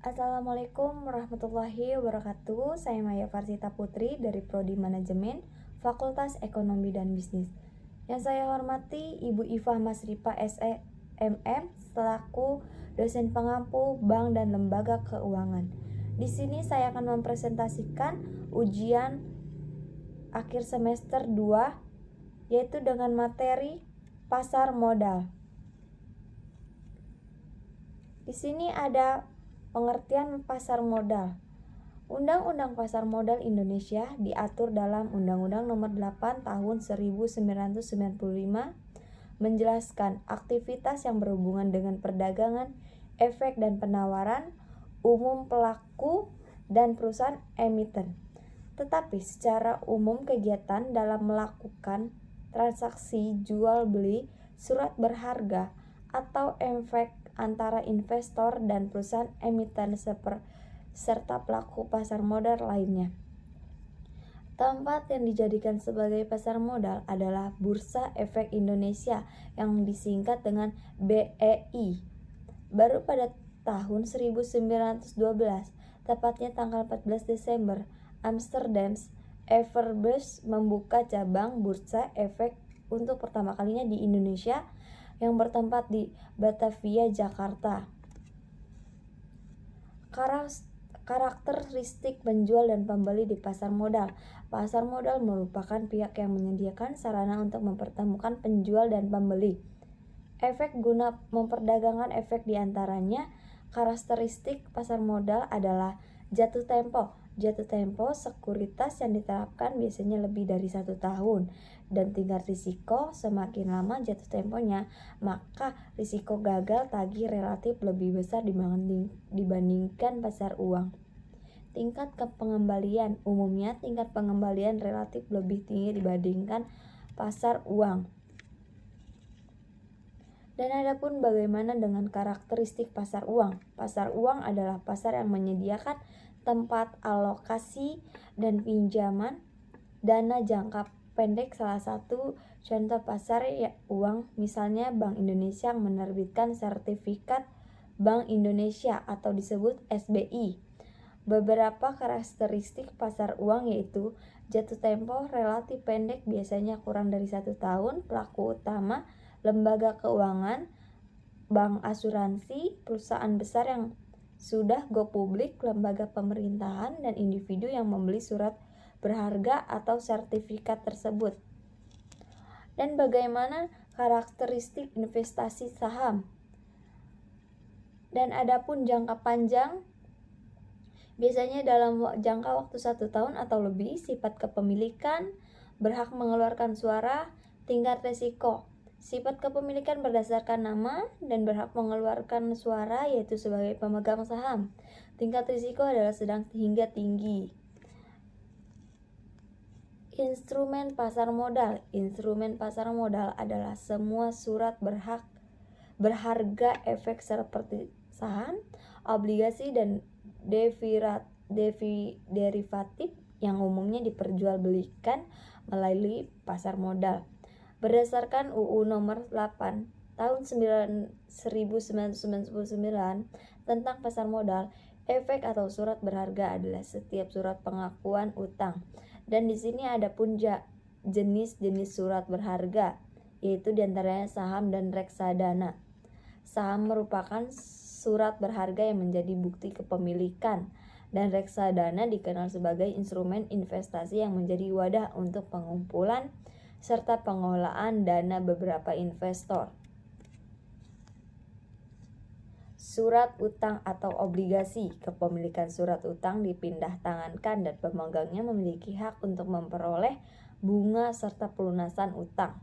Assalamualaikum warahmatullahi wabarakatuh. Saya Maya Farsita Putri dari Prodi Manajemen, Fakultas Ekonomi dan Bisnis. Yang saya hormati Ibu Ifah Masripa SEMM selaku dosen pengampu Bank dan Lembaga Keuangan. Di sini saya akan mempresentasikan ujian akhir semester 2 yaitu dengan materi pasar modal. Di sini ada pengertian pasar modal. Undang-Undang Pasar Modal Indonesia diatur dalam Undang-Undang Nomor 8 Tahun 1995 menjelaskan aktivitas yang berhubungan dengan perdagangan, efek dan penawaran, umum pelaku dan perusahaan emiten. Tetapi secara umum kegiatan dalam melakukan transaksi jual beli surat berharga atau efek antara investor dan perusahaan emiten serta pelaku pasar modal lainnya. Tempat yang dijadikan sebagai pasar modal adalah Bursa Efek Indonesia yang disingkat dengan BEI. Baru pada tahun 1912, tepatnya tanggal 14 Desember, Amsterdam Everbeurs membuka cabang Bursa Efek untuk pertama kalinya di Indonesia yang bertempat di Batavia, Jakarta. Karakteristik penjual dan pembeli di pasar modal. Pasar modal merupakan pihak yang menyediakan sarana untuk mempertemukan penjual dan pembeli. Efek guna memperdagangkan efek diantaranya. Karakteristik pasar modal adalah jatuh tempo. Jatuh tempo sekuritas yang diterapkan biasanya lebih dari 1 tahun, dan tingkat risiko semakin lama jatuh temponya, maka risiko gagal tagih relatif lebih besar dibandingkan pasar uang. Tingkat pengembalian, umumnya tingkat pengembalian relatif lebih tinggi dibandingkan pasar uang. Dan adapun bagaimana dengan karakteristik pasar uang? Pasar uang adalah pasar yang menyediakan tempat alokasi dan pinjaman dana jangka pendek. Salah satu contoh pasar uang misalnya Bank Indonesia yang menerbitkan sertifikat Bank Indonesia atau disebut SBI. Beberapa karakteristik pasar uang yaitu jatuh tempo relatif pendek, biasanya kurang dari 1 tahun, pelaku utama lembaga keuangan, bank asuransi, perusahaan besar yang sudah go publik, lembaga pemerintahan, dan individu yang membeli surat berharga atau sertifikat tersebut. Dan bagaimana karakteristik investasi saham? Dan adapun jangka panjang, biasanya dalam jangka waktu 1 tahun atau lebih, sifat kepemilikan, berhak mengeluarkan suara, tingkat resiko. Sifat kepemilikan berdasarkan nama dan berhak mengeluarkan suara yaitu sebagai pemegang saham. Tingkat risiko adalah sedang hingga tinggi. Instrumen pasar modal. Instrumen pasar modal adalah semua surat berharga efek seperti saham, obligasi dan derivatif yang umumnya diperjualbelikan melalui pasar modal. Berdasarkan UU Nomor 8 Tahun 1999 tentang pasar modal, efek atau surat berharga adalah setiap surat pengakuan utang. Dan di sini ada pun jenis-jenis surat berharga, yaitu diantaranya saham dan reksadana. Saham merupakan surat berharga yang menjadi bukti kepemilikan, dan reksadana dikenal sebagai instrumen investasi yang menjadi wadah untuk pengumpulan serta pengelolaan dana beberapa investor. Surat utang atau obligasi. Kepemilikan surat utang dipindah tangankan dan pemegangnya memiliki hak untuk memperoleh bunga serta pelunasan utang.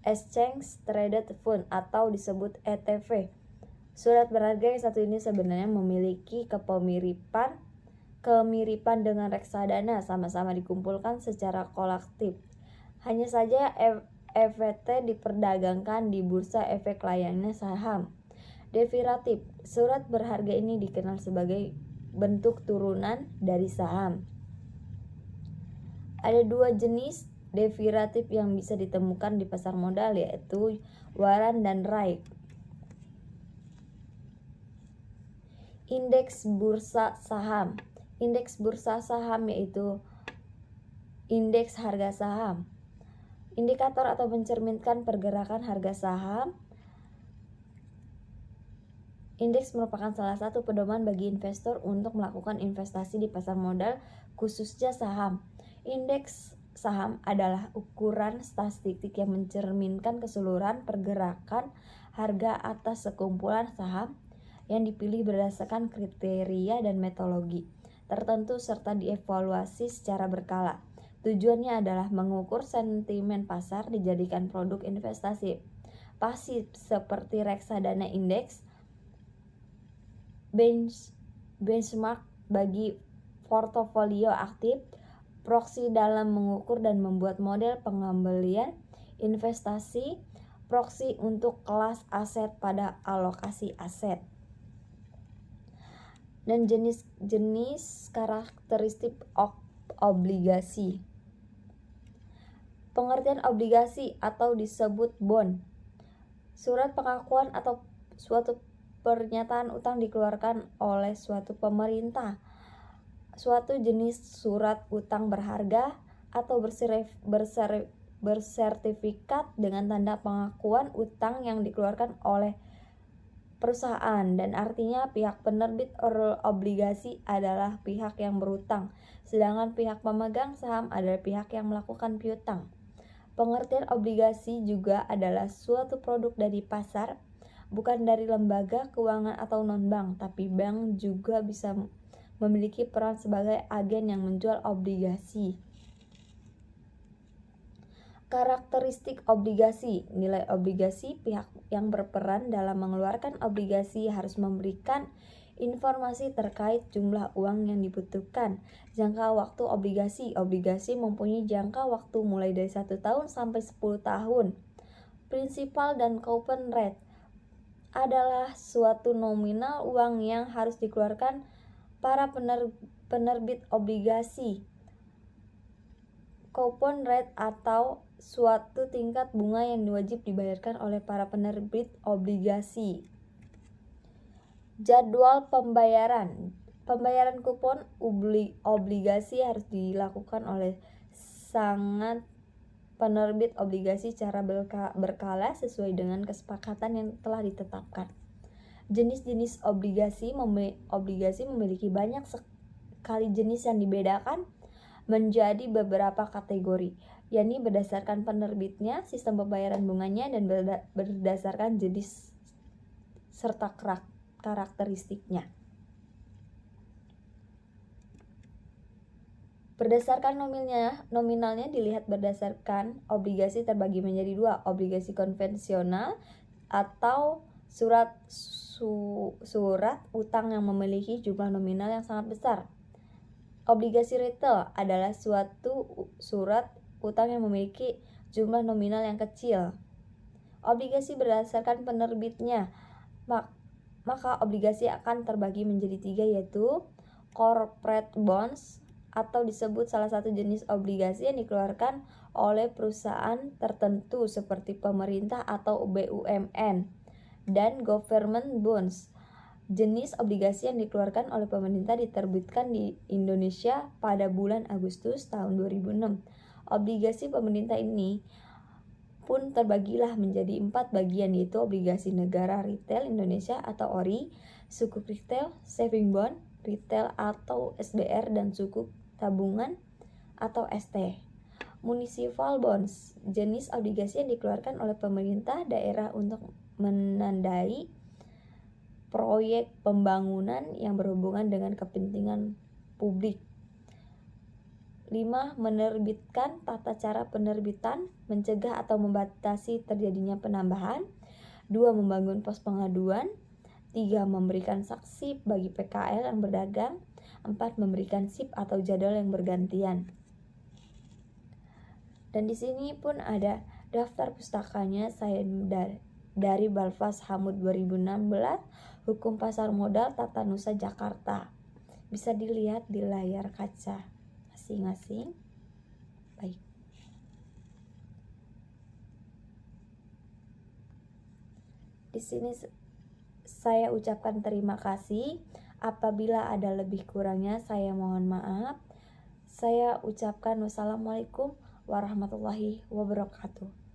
Exchange Traded Fund atau disebut ETF. Surat berharga yang satu ini sebenarnya memiliki kemiripan dengan reksadana, sama-sama dikumpulkan secara kolektif. Hanya saja EFT diperdagangkan di bursa efek layaknya saham. Derivatif. Surat berharga ini dikenal sebagai bentuk turunan dari saham. Ada 2 jenis derivatif yang bisa ditemukan di pasar modal, yaitu warrant dan right. Indeks bursa saham. Indeks bursa saham yaitu indeks harga saham. Indikator atau mencerminkan pergerakan harga saham. Indeks merupakan salah satu pedoman bagi investor untuk melakukan investasi di pasar modal, khususnya saham. Indeks saham adalah ukuran statistik yang mencerminkan keseluruhan pergerakan harga atas sekumpulan saham yang dipilih berdasarkan kriteria dan metodologi tertentu serta dievaluasi secara berkala. Tujuannya adalah mengukur sentimen pasar dijadikan produk investasi pasif seperti reksadana indeks, benchmark bagi portofolio aktif, proxy dalam mengukur dan membuat model pengembalian investasi, proxy untuk kelas aset pada alokasi aset. Dan jenis karakteristik obligasi. Pengertian obligasi atau disebut bond. Surat pengakuan atau suatu pernyataan utang dikeluarkan oleh suatu pemerintah. Suatu jenis surat utang berharga atau bersertifikat dengan tanda pengakuan utang yang dikeluarkan oleh perusahaan, dan artinya pihak penerbit obligasi adalah pihak yang berutang, sedangkan pihak pemegang saham adalah pihak yang melakukan piutang. Pengertian obligasi juga adalah suatu produk dari pasar, bukan dari lembaga keuangan atau non-bank, tapi bank juga bisa memiliki peran sebagai agen yang menjual obligasi. Karakteristik obligasi. Nilai obligasi. Pihak yang berperan dalam mengeluarkan obligasi harus memberikan informasi terkait jumlah uang yang dibutuhkan. Jangka waktu obligasi. Obligasi mempunyai jangka waktu mulai dari 1 tahun sampai 10 tahun. Principal dan coupon rate adalah suatu nominal uang yang harus dikeluarkan para penerbit obligasi. Coupon rate atau suatu tingkat bunga yang wajib dibayarkan oleh para penerbit obligasi. Jadwal pembayaran. Pembayaran kupon obligasi harus dilakukan oleh sangat penerbit obligasi secara berkala sesuai dengan kesepakatan yang telah ditetapkan. Jenis-jenis obligasi memiliki banyak sekali jenis yang dibedakan menjadi beberapa kategori, yakni berdasarkan penerbitnya, sistem pembayaran bunganya, dan berdasarkan jenis serta karakteristiknya. Berdasarkan nominalnya dilihat berdasarkan obligasi terbagi menjadi 2, obligasi konvensional atau surat utang yang memiliki jumlah nominal yang sangat besar. Obligasi retail adalah suatu surat utang yang memiliki jumlah nominal yang kecil. Obligasi berdasarkan penerbitnya, maka obligasi akan terbagi menjadi 3, yaitu corporate bonds atau disebut salah satu jenis obligasi yang dikeluarkan oleh perusahaan tertentu seperti pemerintah atau BUMN, dan government bonds. Jenis obligasi yang dikeluarkan oleh pemerintah diterbitkan di Indonesia pada bulan Agustus tahun 2006. Obligasi pemerintah ini pun terbagilah menjadi 4 bagian, yaitu obligasi negara retail Indonesia atau ORI, sukuk retail, saving bond retail atau SBR, dan sukuk tabungan atau ST. Municipal bonds, jenis obligasi yang dikeluarkan oleh pemerintah daerah untuk menandai proyek pembangunan yang berhubungan dengan kepentingan publik. 5. Menerbitkan tata cara penerbitan, mencegah atau membatasi terjadinya penambahan. 2. Membangun pos pengaduan. 3. Memberikan saksi bagi PKL yang berdagang. 4. Memberikan SIP atau jadwal yang bergantian. Dan di sini pun ada daftar pustakanya saya dari Balfas Hamud 2016, Hukum Pasar Modal Tata Nusa Jakarta. Bisa dilihat di layar kaca masing-masing. Baik. Di sini saya ucapkan terima kasih Apabila ada lebih kurangnya, saya mohon maaf. Saya ucapkan wassalamualaikum warahmatullahi wabarakatuh.